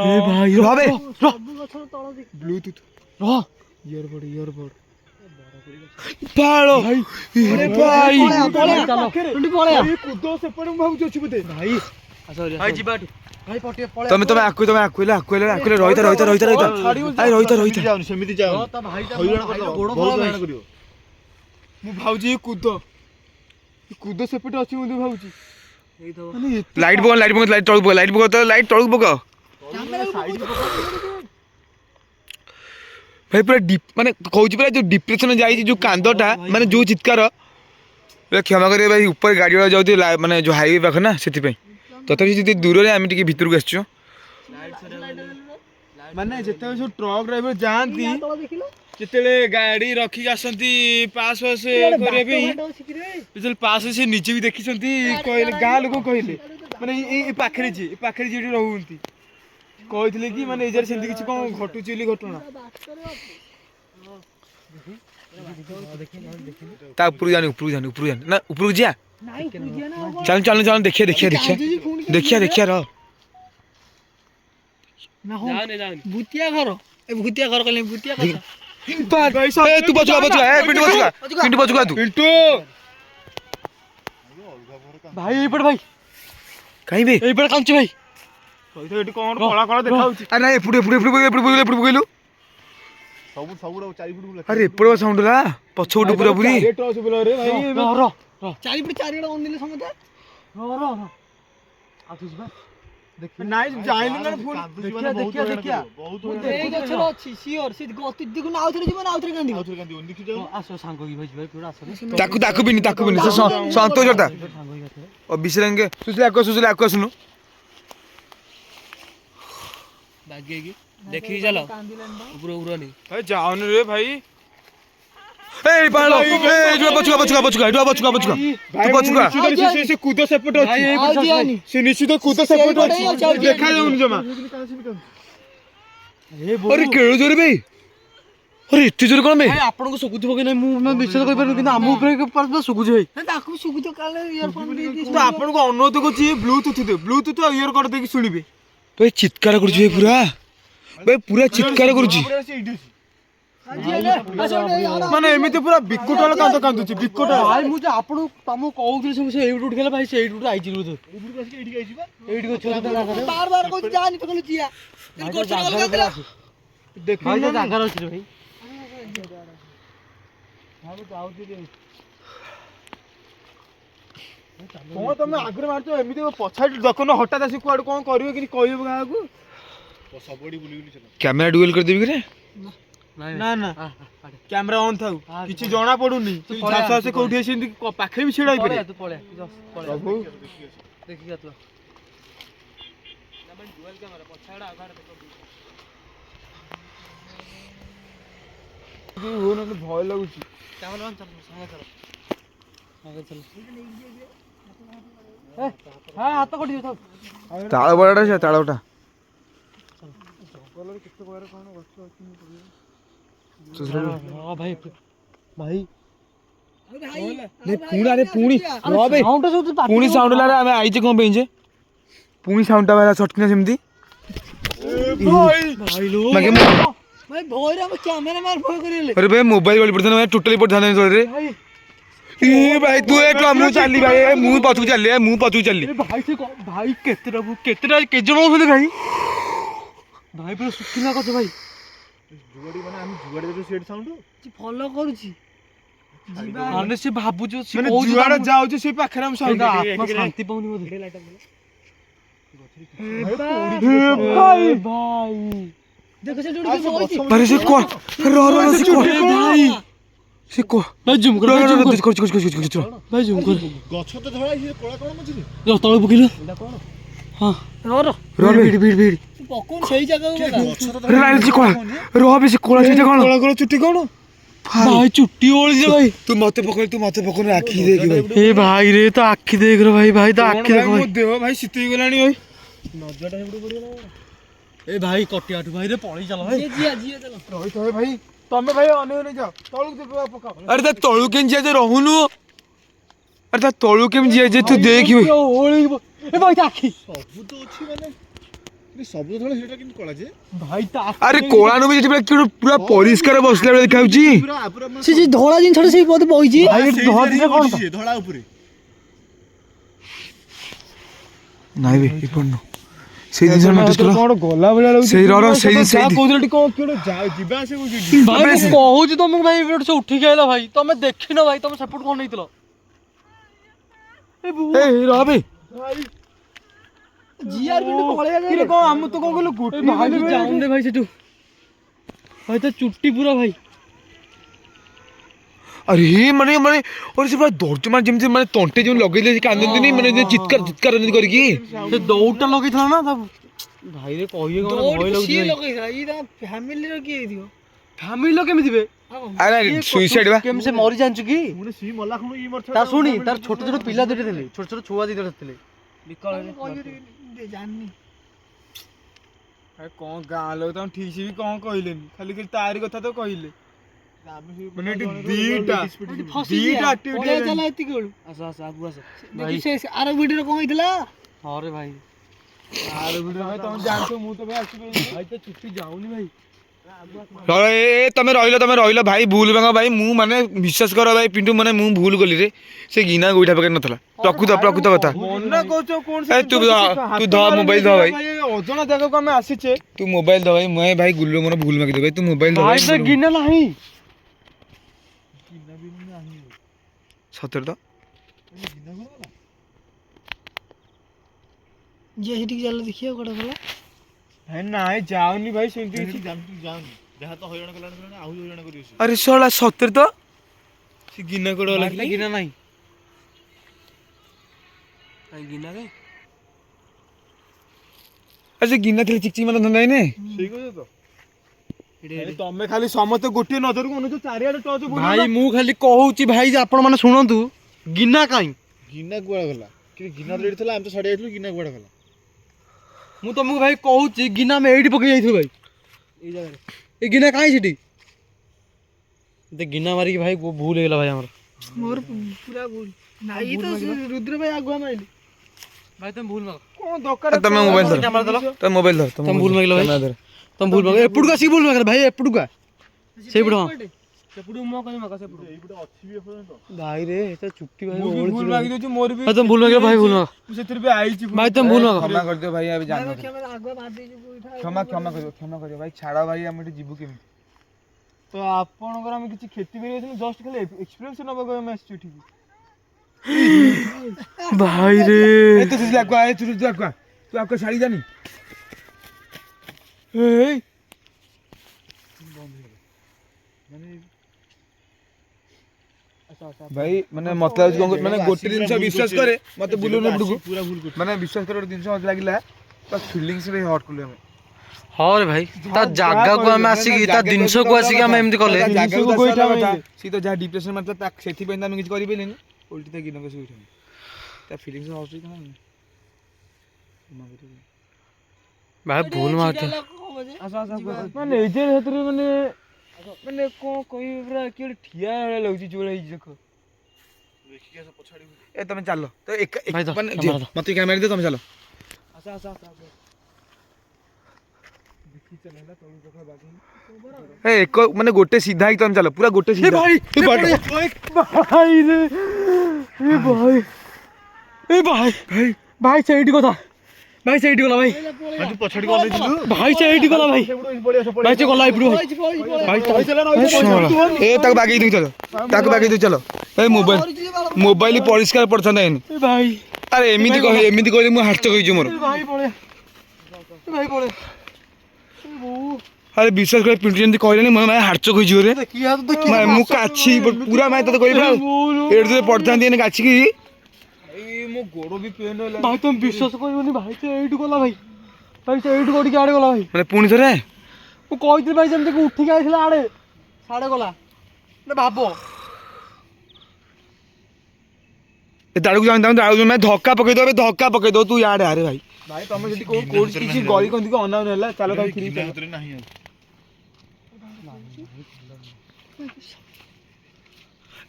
ସବୁ ଗଛର ତଳ ଦେଖ ବ୍ଲୁଟୁଥ ରହ ଇୟରବଡ ପାଳ ଭାଇ ପଳେଆ କୁଦ ସେପଟେ ମୁଁ ଭାବୁଛି ଅଛି ବୋଧେ ଭାଇ ଯିବା ଏଠୁ ଭାଇ ପଟିଏ ପଳେଆ ତମେ ଆକୁଇଲେ ରହିଥା ଯାଉନି ସେମିତି ଯାଉନି ତା ଭାଇଟା ହଇରାଣ କରିଦବ ଗୋଡ଼ ବହୁତ ଖରାପ ହଇରାଣ କରିବ ମୁଁ ଭାବୁଛି କୁଦ ସେପଟେ ଅଛି ମୁଁ ଭାବୁଛି ଲାଇଟ୍ ତଳକୁ ପକା ଭାଇ ପୁରା ମାନେ କହୁଛି ପୁରା ଯୋଉ ଡିପ୍ରେସନ ଯାଇଛି ଯୋଉ କାନ୍ଦଟା ମାନେ ଯୋଉ ଚିତ୍କାର କ୍ଷମା କରିବେ ଭାଇ ଉପରେ ଗାଡି ଗୁଡା ଯାଉଛି ମାନେ ଯୋଉ ହାଇୱେ ପାଖ ନା ସେଥିପାଇଁ ତଥାପି ଯଦି ଦୂରରେ ଆମେ ଟିକେ ଭିତରକୁ ଆସିଛୁ ମାନେ ଯେତେବେଳେ ସବୁ ଟ୍ରକ୍ ଡ୍ରାଇଭର ଯାଆନ୍ତି ଯେତେବେଳେ ଗାଡି ରଖିକି ଆସନ୍ତି ପାସ୍ ଫାସ୍ କରିବା ପାଇଁ ଯେତେବେଳେ ପାସ୍ ସେ ନିଜେ ବି ଦେଖିଛନ୍ତି କହିଲେ ଗାଁ ଲୋକ କହିଲେ ମାନେ ଏଇ ପାଖରେ ଯିଏ ରହୁଛନ୍ତି କହିଥିଲେ କି ମାନେ ଏଯାରେ ସେମିତି କିଛି କଣ ଘଟୁଛି ବୋଲି ଘଟଣା ତା ଉପରକୁ ଜାନି ନା ଉପରକୁ ଯିବା ଚାଲ ଦେଖିଆ ରହ ଭୂତିଆ ଘର କହିଲେ ଭୂତିଆ କଥା ତୁ ପଛୁଆ ପିଣ୍ଟୁ ପଛୁଆ ତୁ ପିଣ୍ଟୁ ଭାଇ ଏଇପଟେ ଭାଇ କାହିଁ ବେ ଏଇପଟେ କାଞ୍ଚି ଭାଇ ଏଠି କଣ କଳା କଳା ଦେଖାଉଛି ଆରେ ନାଇଁ ଏପଟେ ପକେଇଲୁ ସବୁ 4 ଫୁଟ ଆରେ ଏପଟେ ସାଉଣ୍ଡ ହେଲା ପଛ ପଟୁ ପୁରା ପୁରି ଚାରିପଟେ ଚାରିଆଡେ ଅନେଇଲେ ସମସ୍ତେ ନାଇଁ ଜାଣିଲୁ ନା ପୁଣି ଦେଖିଆ ଏଇ ଗଛରେ ଅଛି ସିଓର ସେ ଦିକୁ ଆଉଥରେ ଯିବ ନା ଆଉଥରେ କାନ୍ଦିବ ଆସ ସାଙ୍ଗ କି ଭାଇ ଯିବା ଆସ ତାକୁ ବିନି ସେ ସନ୍ତୋଷ ଟା ଓ ବିଶ୍ରାଙ୍ଗ ସୁଶୀଲ ଆକୁ ଆସୁନୁ ବାଗେଇକି ଦେଖିକି ଚାଲ ଉପୁରନି ଭାଇ ଯାଉନି ରେ ଭାଇ ଏଇ ପାଳ ଏଇ ପଛୁଆ ସେ କୁଦ ସେପଟେ ଅଛି ସେ ନିଶ୍ଚିତ କୁଦ ସେପଟେ ଅଛି ଦେଖା ଯାଉନି ଜମା ଆରେ କେଳୁ ଜୋରେ ବେ ଆରେ ଏତେ ଜୋରେ କଣ ବେ ଆପଣଙ୍କୁ ସୁଗୁଥିବ କି ନାହିଁ ମୁଁ ବିଶ୍ୱାସ କରିପାରୁନି କିନ୍ତୁ ଆମ ଉପରେ ସୁଗୁଛି ଭାଇ ତାକୁ ସୁଗୁତ କାଳେ ଇୟରଫୋନ ତ ଆପଣଙ୍କୁ ଅନୁରୋଧ କରୁଛି ବ୍ଲୁଟୁଥ ଇୟର କର୍ଡ ଦେଇକି ଶୁଣିବେ ଭାଇ ଚିତ୍କାର କରୁଛି ପୁରା ଚିତ୍କାର କରୁଛି ମାନେ ଏମିତି ପୁରା ବିକଟାଳ କାନ୍ଦୁଛି ବିକଟାଳ ଭାଇ ମୁଁ ଆପଣଙ୍କୁ ତମକୁ କହୁଥିଲି ସବୁ ସେ ଏଇଠୁ ଉଠିଗଲା ଭାଇ ସେ ଏଇଠୁ ଆଇଛି ଏଇଠି ଗଛ ବାର କହୁଛି ଯାନି ତ କହିଲେ ଜିଆ ଗଛ ଅଲଗା ଥିଲା ଭାଇ ଜାଗାରେ ଅଛି ଭାଇ କଣ ତମେ ଆଗରେ ମାରୁଛ ଏମିତି ପଛାଡି ଦେଖୁନ ହଠାତ୍ ଆସି କୁଆଡେ କଣ କରିବ କିଛି କହିବ କାହାକୁ କ୍ୟାମେରା ଡୁଏଲ କରିଦେବି କି ରେ ନା କ୍ୟାମେରା ଅନ୍ ଥାଉ କିଛି ଜଣା ପଡୁନି ଝାସ କୋଉଠି ଆସିନ୍ତି ପାଖରେ ବି ଛିଡା ହେଇପାରେ ପ୍ରଭୁ ଭୟ ଲାଗୁଛି ହାତ କଟି ତାଳ ବଡ଼ାଟା ସେ ତାଳଟା ପୁଣି ସାଉଣ୍ଡ ହେଲା ଆମେ ଆଇଛେ କଣ ପାଇଁ ଯେ ପୁଣି ସାଉଣ୍ଡଟା ବାହାରିଲା ସଟକିନା ସେମିତି अरे भाई मोबाइल वाली पड़ता है टोटली पड़ जाने रे ए भाई तू एक मुंह चाली भाई मुंह पछू चली भाई से भाई केतेटा के जण होले भाई भाई पूरा सुखिला कछ भाई जुगाड़ी माने हम जुगाड़ी दे सेट साउंड फॉलो करूची जीवा माने से भाबु जो से माने जुगाड़ा जाउ जे से पाखरे हम साउंड आत्मा शांति पाउनी बोले भाई देखो से जोड़ी के होई अरे से को रो से को भाई से को भाई जूम कर भाई जूम कर भाई जूम कर गछ तो धरा ये कोला कोला मझिरे जो तळे पकिलो हां रो भीड़ पकोन सही जगह रे लाइन से को रो बे से कोला से कोन कोला चुट्टी कोन भाई चुट्टी ओळी जे भाई तू मते पकड़ आखी देख भाई ए भाई रे तो आखी देख रे भाई तो आखी देख भाई देह भाई सिती गलानी भाई नजरटा हेबडू पड़ियो ना ए भाई कटियाटू भाई रे पळी चलो भाई जिया चलो रही तो भाई तमे भाई अने जाओ तळु दे पका अरे ता तळु केन जे रहनु अरे ता तळु केम जे तू देख ओळी ए भाई आखी सब तो अछि माने सब धळे सेटा किन कोला जे भाई ता अरे कोला नु भी जे पूरा परिष्कार बसला बेले देखाउची से जे धोळा जिन छडे से बोते बहिजी भाई धोळा दिसे कोन धळा ऊपरे नाइ बे ई पन्नो से दिन नोटिस करो कोन गोला बला लागु से रो से कोदलटी को केडो जिबा से को भाई कहू छी तुमको भाई एबे से उठी गेला भाई तमे देखिनो भाई तमे सपोर्ट कोन नैतलो ए रो बे जियार बिंदु पळे किरे को हम तो को गेलो गुटी भाई जाऊं दे भाई सेटू भाई तो चुट्टी पूरा भाई अरे माने और से पूरा दौड़ माने जेम माने तंटे जो लगैले कांदन नहीं माने चित्कार नहीं करकी से दौड़टा लगैथला ना तब भाई रे कहिए कोन भय लागु सी लगैथला ई ता फैमिली रो की दियो ଫ୍ୟାମିଲି ଲୋକ କେମିତି ବେ ଆରେ ସୁଇସାଇଡ ବା କେମିତି ସେ ମରି ଜାଣିଛୁ କି ପୁଣି ସି ମଲା ଖୁଣୁ ଇ ମରଛ ତାର ଶୁଣି ତାର ଛୋଟ ଛୋଟ ପିଲା ଦୁଇଟା ଥିଲେ ଛୋଟ ଛୋଟ ଛୁଆ ଦିଟା ଥିଲେ ବିକଳ ଜାଣିନି ଆରେ କଣ ଗାଁ ଲୋକ ତାଙ୍କୁ ଠିକ ସେ ବି କଣ କହିଲେନି ଖାଲି କିଛି ତାରି କଥା ତ କହିଲେ ମାନେ ଏଠି ଦିଟା activity ହେଲାଣି। ଏତିକି ବେଳୁ ଆସ ଆସ ଆଗକୁ ଆସ ଦେଖି ସେ ଆର ଭିଡିଓରେ କଣ ହେଇଥିଲା ହଁ ରେ ଭାଇ ଆର ଭିଡିଓ ଭାଇ ତମେ ଜାଣିଛ ମୁଁ ତ ଭାଇ ଆସିପାରିବି ଭାଇ ତ ଚୁଟି ଯାଉନି ଭାଇ ତମେ ରହିଲ ଭାଇ ଭୁଲ ଭାঙ ଭାଇ ମୁଁ ମାନେ ବିଶ୍ୱାସ କର ଭାଇ ପିଣ୍ଟୁ ମାନେ ମୁଁ ଭୁଲ କଲି ରେ ସେ ଗିନା ଗୋଇଠା ପକେଇ ନଥିଲା ପ୍ରକୃତ କଥା ମନା କହୁଛ କଣ ଏ ତୁ ଧ ମୋବାଇଲ ଧ ଭାଇ ଅଜଣା ଜାଗାକୁ ଆମେ ଆସିଛେ ତୁ ମୋବାଇଲ ଧ ଭାଇ ମୁଁ ଭାଇ ଗୁଲୁ ମୋର ଭୁଲ ମାଗି ଦେ ଭାଇ ତୁ ମୋବାଇଲ ଧ ଭାଇ ତ ଗିନା ନାହିଁ ସତରେ ତ ଯିଏ ସେଠିକି ଚାଲ ଦେଖିବା କୋଉଟା ଭଲ ଭାଇ ନାଇଁ ଯାଉନି ଭାଇ ସେମିତି କିଛି ଯାଉନି ଯାହା ତ ହଇରାଣ କଲାଣି ଆଉ ହଇରାଣ କରିବ ସେ ଆରେ ଶଳା ସତରେ ତ ସେ ଗିନା କୋଡ ଭାଇ ତ ଗିନା ନାହିଁ କାଇଁ ଗିନା ରେ ଆରେ ସେ ଗିନା ଥିଲେ ଚିକଚିକ ମାନେ ଧନ୍ଦା ହେଇନେ ସେଇ କଥା ତ ଭାଇ, ତମେ ଖାଲି ସମସ୍ତେ ଗୋଟିଏ ନଜରକୁ ଅନଉଛ ଚାରିଆଡେ ଟଚ୍ ଭାଇ ମୁଁ ଖାଲି କହୁଛି ଭାଇ ଯେ ଆପଣ ମାନେ ଶୁଣନ୍ତୁ ଗିନା କାଇଁ ଗିନା କୁଆଡେ ଗଲା କି ଗିନା ରେଡି ଥିଲା ଆମେ ତ ଛାଡି ଯାଇଥିଲୁ ଗିନା କୁଆଡେ ଗଲା ମୁଁ ତମକୁ ଭାଇ କହୁଛି ଗିନା ଆମେ ଏଇଠି ପକେଇ ଯାଇଥିଲୁ ଭାଇ ଏଇ ଜାଗାରେ ଏ ଗିନା କାଇଁ ସେଠି ଗିନା ମାରିକି ଭାଇ ଭୁଲ ହେଇଗଲା ଭାଇ ଆମର ମୋର ପୁରା ଭୁଲ ନାଇଁ ତ ରୁଦ୍ର ଭାଇ ଆଗୁଆ ମାଇଲି ଭାଇ ତମେ ଭୁଲ ମାଗ କଣ ଦରକାର ତମେ ମୋବାଇଲ ଧର କ୍ୟାମେରା ଦେଲ ତମେ ମୋବାଇଲ ଧର ତମେ ଭୁଲ ମାଗିଲ ଭାଇ ତମେ ଭୁଲ ମାଗ ଏପଟକୁ ଆସିକି ଭୁଲ ମାଗିଲ ଭାଇ ଏପଟକୁ ଆ ସେଇପଟ ହଁ ସେପଟକୁ ମୋ କାଇଁ ମାଗ ସେପଟକୁ ଏଇପଟେ ଅଛି ବି ଏପର୍ଯ୍ୟନ୍ତ ଭାଇ ରେ ଏଟା ଚୁଟି ଭାଇ ମୁଁ ବି ଭୁଲ ମାଗି ଦଉଛି ମୋର ବି ଭାଇ ତମେ ଭୁଲ ମାଗିଲ ଭାଇ ଭୁଲ ମାଗ ମୁଁ ସେଥିରେ ବି ଆଇଛି ଭାଇ ତମେ ଭୁଲ ମାଗ କ୍ଷମା କରିଦିଅ ଭାଇ ଏବେ ଜାଣିନଥିଲି ଆଗୁଆ ମାରି ଦେଇଛୁ ଗୋଇଠା କ୍ଷମା କରିଦିଅ ଭାଇ ଛାଡ ଭାଇ ଆମେ ଏଠି ଯିବୁ କେମିତି ତ ଆପଣଙ୍କର ଆମେ କିଛି କ୍ଷତି କରିବାନି ଜଷ୍ଟ ଖାଲି ଏକ୍ସପିରିଏନ୍ସ ନବାକୁ ଆମେ ଆସିଛୁ ଏଠିକି ଭାଇ ରେ ଏ ତୁ ଆଗୁଆ ଶାଢୀ ଜାନି ଏଇ ଭାଇ ମାନେ ମତେ ଲାଗୁଛି କଣ ମାନେ ଗୋଟେ ଜିନିଷ ବିଶ୍ୱାସ କରେ ମତେ ବୁଲୁନ ଏପଟକୁ ପୁରା ଭୁଲ କରୁଛୁ ମାନେ ବିଶ୍ୱାସ କରେ ଗୋଟେ ଜିନିଷ ମତେ ଲାଗିଲା ତା ଫିଲିଙ୍ଗସ୍ ରେ ହଟ୍ କଲୁ ଆମେ ହଁ ରେ ଭାଇ ତା ଜାଗାକୁ ଆମେ ଆସିକି ତା ଜିନିଷକୁ ଆସିକି ଆମେ ଏମିତି କଲେ ଜାଗାକୁ ଗୋଇଠା ମାଇଲେ ସିଏ ତ ଯାହା ଡିପ୍ରେସନ ମାରିଥିଲା ସେଥିପାଇଁ ତ ଆମେ କିଛି କରିପାରିଲେନି ଓଲଟି ତା ଗିନକ ସେ ଉଠେନି ତା ଫିଲିଙ୍ଗସ୍ ହଟ୍ ହେଇଥିଲା ଭାଇ ଭୁଲ ମାଗ ମାନେ ଏଇ ଯେ ସେଥିରେ ମାନେ ମାନେ କଣ କହିବି ପୁରା କିଏ ଗୋଟେ ଠିଆ ଭଳିଆ ଲାଗୁଛି ଯୋଉ ହେଇଛି ଦେଖ ଦେଖିକି ଆସ ପଛାଡି ଏ ତମେ ଚାଲ ତ ଭାଇ ତ, ମାନେ କ୍ୟାମେରା ତ। ମତେ କ୍ୟାମେରା ଦିଅ ତମେ ଚାଲ ଏ ଏକ ମାନେ ଗୋଟେ ସିଧା ହେଇକି ତମେ ଚାଲ ପୁରା ଗୋଟେ ସିଧା ଭାଇ ଭାଇ ରେ ଏ ଭାଇ ଭାଇ ସେଇଠି କଥା ଭାଇ ସେଇଠି ଗଲା ଭାଇ ତୁ ପଛାଡି ଅନେଇଥିଲୁ ଭାଇ ସେଇଠି ଗଲା ଭାଇ ଭାଇ ସେ ଗଲା ଏପଟୁ ଭାଇ ଏ ତାକୁ ବାଗେଇ ଦେଇ ଚାଲ ଏ ମୋବାଇଲ ପରିଷ୍କାର ପଡିଥାନ୍ତା ଏଇନେ ଭାଇ ଆରେ ଏମିତି କହିଲେ ମୁଁ ହାର୍ଟ ଚକ୍ ହେଇଯିବ ମୋର ଭାଇ ପଳେ ଭାଇ ପଳେ ଆରେ ବିଶ୍ୱାସ କରି ପିଣ୍ଟୁ ଯେମିତି କହିଲେନି ମୋ ମାଏ ହାର୍ଟ ଚକ୍ ହେଇଯିବ ରେ ମୁଁ କାଛି ପୁରା ମାଏ ତତେ କହିଲି ଏଠି ଯଦି ପଡିଥାନ୍ତି ଏନେ କାଛିକି ମୋ ଗୋଡ ବି ପେନ୍ ହେଲା ଭାଇ ତମେ ବିଶ୍ୱାସ କରିବନି ଭାଇ ସେ ଏଇଠୁ ଗଲା ଭାଇ ଭାଇ ସେ ଏଇଠୁ କୋଉଠିକି ଆଡେ ଗଲା ଭାଇ ମାନେ ପୁଣି ଥରେ ମୁଁ କହିଥିଲି ଭାଇ ଯେମିତି ଉଠିକି ଆଇଥିଲା ଆଡେ ସାଡେ ଗଲା ଭାବ ଏ ତାଳକୁ ଯାଆନ୍ତି ଧକ୍କା ପକେଇଦବ ତୁ ଇଆଡେ ଆରେ ଭାଇ ଭାଇ ତମେ ସେଠି କୋଉଠି କିଛି ଗଳି କନ୍ଦିକି ଅନାଉନ ହେଲା ଚାଲ ତାକୁ ଫିରି ଗିନା ହାତରେ ନାହିଁ ଆଉ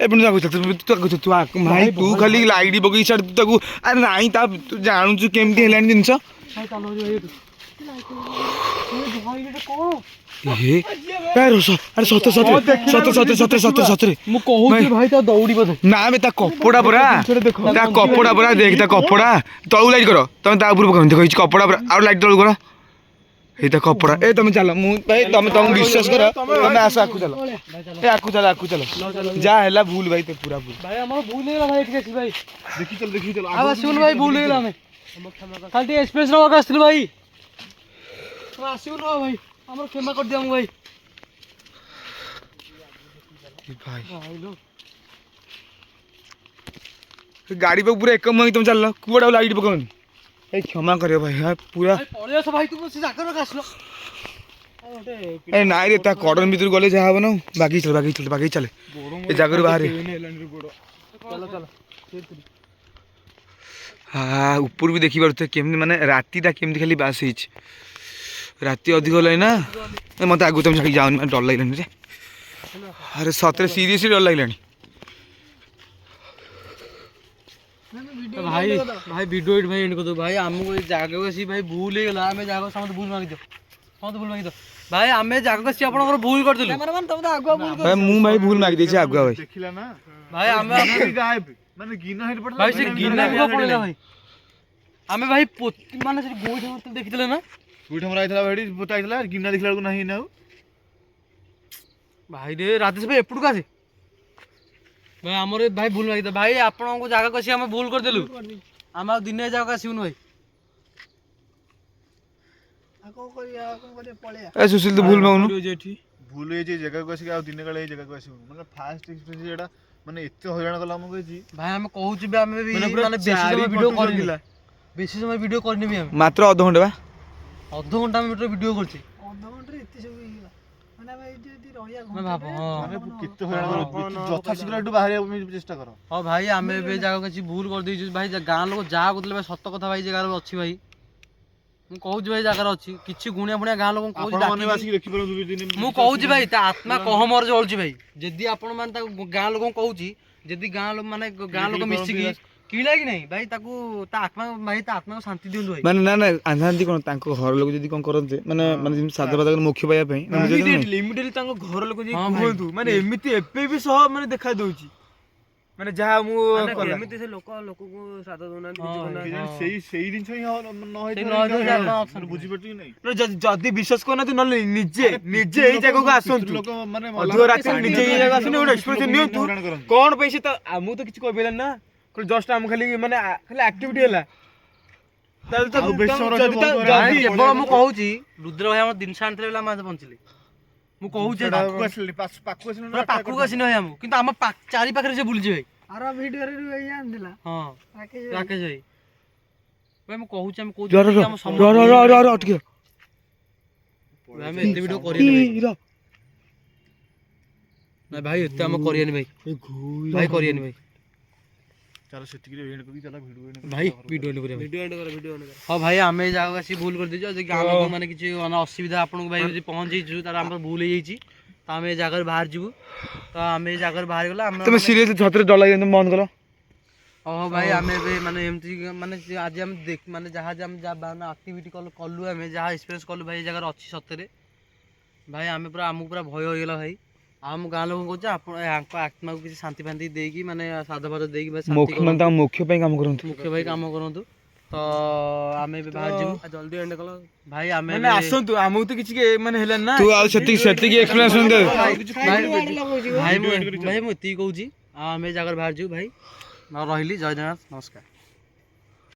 ଏ ପୁଣି ଭାଇ ତୁ ଖାଲି ଲାଇଟ୍ ପକେଇ ଛାଡ ତାକୁ ଆରେ ନାଇଁ ତା ତୁ ଜାଣୁଛୁ କେମିତି ହେଲାଣି ଜିନିଷ ଭାଇ ଚାଲ ଭାଇ ଏଇଠୁ ଭାଇ ଏଇଟା କଣ ସତରେ ମୁଁ କହୁଛି ଭାଇ ତା ଦୌଡ଼ି ବୋଧେ ନା ବେ ତା କପଡା ପରା ଦେଖ ତା କପଡା ତଳୁ ଲାଇଟ୍ କର ତମେ ତା ଉପରୁ ପକାନ୍ତି କହିଛି କପଡା ପରା ଆଉ ଲାଇଟ୍ ତଳୁ କର ଏଇଟା କପଡା ଏ ତମେ ଚାଲ ମୁଁ ଭାଇ ତମକୁ ବିଶ୍ୱାସ କର ତମେ ଆସ ଆକୁ ଚାଲ ଏ ଆକୁ ଚାଲ ଯାହା ହେଲା ଭୁଲ ଭାଇ ପୁରା ଭୁଲ ଭାଇ ଆମର ଭୁଲ ହେଇଗଲା ଭାଇ ଏଠିକି ଆସିଲି ଭାଇ ଦେଖି ଚାଲ ଆଉ ଆସିବୁନି ଭାଇ ଭୁଲ ହେଇଗଲା ଆମେ ଖାଲି ଟିକେ ଏକ୍ସପ୍ରେସ୍ ନେବାକୁ ଆସିଥିଲୁ ଭାଇ ଆସିବୁନି ଭାଇ ଆମର କ୍ଷମା କରିଦିଅ ମୁଁ ଭାଇ ଗାଡି ପାଖକୁ ପୁରା ଏକ ମୁହାଁ ତମେ ଚାଲ କୁଆଡେ ଲାଇଟ୍ ପକାଉନି ଏ କ୍ଷମା କରିବ ଭାଇ ପୁରା ପଳେଇ ଆସ ଭାଇ ତୁ ସେ ଜାଗାରେ ଆସିଲ ଏ ନାଇଁ ରେ ତା କଡନ ଭିତରୁ ଗଲେ ଯାହା ହବ ନା ବାଗେଇ ଚାଲେ ଏ ଜାଗାରୁ ବାହାରେ ହଁ ଉପରୁ ବି ଦେଖିପାରୁଥିବେ କେମିତି ମାନେ ରାତିଟା କେମିତି ଖାଲି ବାସ ହେଇଛି ରାତି ଅଧିକ ହେଲାଣି ନା ମତେ ଆଗକୁ ତମେ ଛାଡ଼ିକି ଯାଉନି ମାନେ ଡର ଲାଗିଲାଣି ରେ ଆରେ ସତରେ ସିରିୟସଲି ଡର ଲାଗିଲାଣି ଭାଇ ଭାଇ ଭିଡ଼ିଓ ଏଇଠି ଭାଇ ଏଣ୍ଡ କରିଦେବୁ ଭାଇ ଆମକୁ ଏ ଜାଗାକୁ ଆସି ଭାଇ ଭୁଲ ହେଇଗଲା ଆମେ ଜାଗା ସମସ୍ତେ ଭୁଲ ମାଗିଦିଅ ଭାଇ ଆମେ ଜାଗାକୁ ଆସି ଆପଣଙ୍କର ଭୁଲ କରିଦେଲୁ କ୍ୟାମେରାମ୍ୟାନ ତମେ ତ ଆଗୁଆ ଭୁଲ ଭାଇ ମୁଁ ଭାଇ ଭୁଲ ମାଗି ଦେଇଛି ଆଗୁଆ ଭାଇ ଦେଖିଲା ନା ଭାଇ ଆମେ ଗାଏବ ମାନେ ଗିନା ହେଇଠି ପଡିଲା ଭାଇ ସେ ଗିନା କୁଆ ପଳେଇଲା ଭାଇ ଆମେ ଭାଇ ମାନେ ସେ ଗୋଇଠା ମତେ ଦେଖିଥିଲେ ନା ଗୁଇଠା ମରା ହେଇଥିଲା ଭାଇ ପୋତା ହେଇଥିଲା ଗିନା ଦେଖିଲା ବେଳକୁ ନାହିଁ ନା ଆଉ ଭାଇ ରେ ରାଜେଶ ଭାଇ ଏପଟକୁ ଆସେ ଭାଇ ଆମର ଭାଇ ଭୁଲ ମାଗିଦ ଭାଇ ଆପଣଙ୍କ ଜାଗାକୁ ଆସି ଆମେ ଭୁଲ କରିଦେଲୁ ଆମେ ଆଉ ଦିନେ ଜାଗାକୁ ଆସିବୁନି ଭାଇ କଣ କରିବା ପଳେଇବା ଏ ସୁଶୀଲ ତୁ ଭୁଲ ମାଗୁନୁ ଭୁଲ ହେଇଛି ଏ ଜାଗାକୁ ଆସିକି ଆଉ ଦିନେ କାଳେ ଏଇ ଜାଗାକୁ ଆସିବୁନି ମାନେ ଫାଷ୍ଟ ଏକ୍ସପିରିଏନ୍ସ ଏଟା ମାନେ ଏତେ ହଇରାଣ କଲା ଆମକୁ ହେଇଛି ଭାଇ ଆମେ କହୁଛୁ ବି ଆମେ ବି ମାନେ ବେଶୀ ସମୟ ଭିଡ଼ିଓ କରିଥିଲା ବେଶୀ ସମୟ ଭିଡ଼ିଓ କରିନି ବି ଆମେ ମାତ୍ର ଅଧଘଣ୍ଟେ ବା ଅଧଘଣ୍ଟା ଆମେ ଭିଡ଼ିଓ କରିଛି ଅଧଘଣ୍ଟାରେ ଏତେ ସବୁ ହେଇଗଲା ମାନେ ଆମେ ଏଇଠି ଯଦି ରହିବା ମାନେ ଭାବ ହଁ ମାନେ କେତେ ହଇରାଣ ଯଥାଶୀଘ୍ର ଏଠୁ ବାହାରିବା ପାଇଁ ଚେଷ୍ଟା କର ହଁ ଭାଇ ଆମେ ଏବେ ଜାଗାକୁ କିଛି ଭୁଲ କରିଦେଇଛୁ ଭାଇ ଗାଁ ଲୋକ ଯାହା କହୁଥିଲେ ଭାଇ ସତ କଥା ଭାଇ ଜାଗାରେ ଅଛି ଭାଇ ମୁଁ କହୁଛି ଭାଇ ଜାଗାରେ ଅଛି କିଛି ଗୁଣିଆ ଫୁଣିଆ ଗାଁ ଲୋକଙ୍କୁ କହୁଛି ମୁଁ କହୁଛି ଭାଇ ତା ଆତ୍ମା କହମରେ ଜଳୁଛି ଭାଇ ଯଦି ଆପଣ ମାନେ ତାକୁ ଗାଁ ଲୋକଙ୍କୁ କହୁଛି ଯଦି ଗାଁ ଲୋକ ମାନେ ଗାଁ ଲୋକ ମିଶିକି କିଣା କି ନାହିଁ ଭାଇ ତାକୁ ତା ଆତ୍ମା ଭାଇ ତା ଆତ୍ମାକୁ ଶାନ୍ତି ଦିଅନ୍ତୁ ଭାଇ ମାନେ ନା ଆନ୍ଧାନ୍ତି କଣ ତାଙ୍କ ଘର ଲୋକ ଯଦି କଣ କରନ୍ତେ ମାନେ ମାନେ ଯେମିତି ସାଧା ପାଧା ମୁଖ୍ୟ ପାଇବା ପାଇଁ ଲିମିଟେଡଲି ତାଙ୍କ ଘର ଲୋକ ଯାଇ କୁହନ୍ତୁ ମାନେ ଏମିତି ଏବେ ବି ସହ ମାନେ ଦେଖା ଦଉଛି ମାନେ ଯାହା ମୁଁ ଏମିତି ସେ ଲୋକକୁ ସାଧା ଦଉନାହାନ୍ତି ସେଇ ଜିନିଷ ହିଁ ବୁଝିପାରୁଛୁ କି ନାଇଁ ଯଦି ବିଶ୍ୱାସ କରୁନାହାନ୍ତି ନହେଲେ ନିଜେ ଏଇ ଜାଗାକୁ ଆସନ୍ତୁ ଲୋକ ମାନେ ଅଧିକ ରାତିରେ ନିଜେ ଏଇ ଜାଗାକୁ ଆସନ୍ତୁ ଗୋଟେ ଏକ୍ସପିରିଏନ୍ସ ନିଅନ୍ତୁ କଣ ପାଇଁ ସେ ତ ଆମକୁ ତ କିଛି କହିପାରିଲାନି ନା ଜଷ୍ଟ ଆମକୁ ଖାଲି ମାନେ ଖାଲି ଆକ୍ଟିଭିଟି ହେଲା ତାହେଲେ ତ କେବଳ ମୁଁ କହୁଛି ରୁଦ୍ର ଭାଇ ଆମର ଜିନିଷ ଆଣିଥିଲେ ବୋଲି ଆମେ ଆଜି ବଞ୍ଚିଲେ ମୁଁ କହୁଛି ପାଖକୁ ଆସିନି ଭାଇ ଆମକୁ କିନ୍ତୁ ଆମ ଚାରି ପାଖରେ ସେ ବୁଲିଛି ଭାଇ ଆର ଭିଡିଓରେ ଏଇ ଆଣିଥିଲା ହଁ ରାକେଶ ଭାଇ ଭାଇ ମୁଁ କହୁଛି ଆମେ କହୁଛୁ ଟିକେ ଆମେ ଏତେ ଭିଡିଓ କରିନି ଭାଇ ଏତେ ଆମେ କରିବାନି ଭାଇ ଭାଇ କରିବାନି ଭାଇ ଚାଲ ସେତିକି ଏଣ୍ଡ କରି ଚାଲ ଭାଇ ଭିଡିଓ ଏଣ୍ଡ କରିବା ହଁ ଭାଇ ଆମେ ଜାଗାକୁ ଆସି ଭୁଲ କରିଦେଇଛୁ ଯଦି ଗାଁ ଲୋକ ମାନେ କିଛି ଅସୁବିଧା ଆପଣଙ୍କୁ ଭାଇ ଯଦି ପହଞ୍ଚେଇଛୁ ତାହେଲେ ଆମର ଭୁଲ ହେଇଯାଇଛି ତ ଆମେ ଏ ଜାଗାରୁ ବାହାରି ଯିବୁ ତ ଆମେ ଏ ଜାଗାରୁ ବାହାରିଗଲା ଆମେ ତମେ ସିରିୟସଲି ସତରେ ଡର ଲାଗିଲା ବନ୍ଦ କର ହଁ ଭାଇ ଆମେ ଏବେ ମାନେ ଏମିତି ମାନେ ଆଜି ଆମେ ମାନେ ଯାହା ଆମେ ଯାହା ଆକ୍ଟିଭିଟି କଲୁ ଆମେ ଯାହା ଏକ୍ସପିରିଏନ୍ସ କଲୁ ଭାଇ ଏ ଜାଗାରେ ଅଛି ସତରେ ଭାଇ ଆମେ ପୁରା ଆମକୁ ପୁରା ଭୟ ହେଇଗଲା ଭାଇ ଆଉ ଆମ ଗାଁ ଲୋକଙ୍କୁ କହୁଛୁ ଆପଣ ୟାଙ୍କ ଆତ୍ମାକୁ କିଛି ଶାନ୍ତି ଫାନ୍ତି ଦେଇକି ମାନେ ସାଧା ଫାଧା ଦେଇକି ମୁଖ୍ୟ ପାଇଁ କାମ କରନ୍ତୁ ମୁଖ୍ୟ ଭାଇ କାମ କରନ୍ତୁ ତ ଆମେ ଏବେ ବାହାରି ଯିବୁ ଜଲ୍ଦି ଏଣ୍ଡ କଲ ଭାଇ ଆମେ ଆସନ୍ତୁ ଆମକୁ ତ କିଛି ମାନେ ହେଲାନି ନା ତୁ ଆଉ ସେତିକି ଏକ୍ସପ୍ଲେନେସନ ଦେ ଭାଇ ମୁଁ ଏତିକି କହୁଛି ଆଉ ଆମେ ଏ ଜାଗାରେ ବାହାରି ଯିବୁ ଭାଇ ରହିଲି ଜୟ ଜଗନ୍ନାଥ ନମସ୍କାର।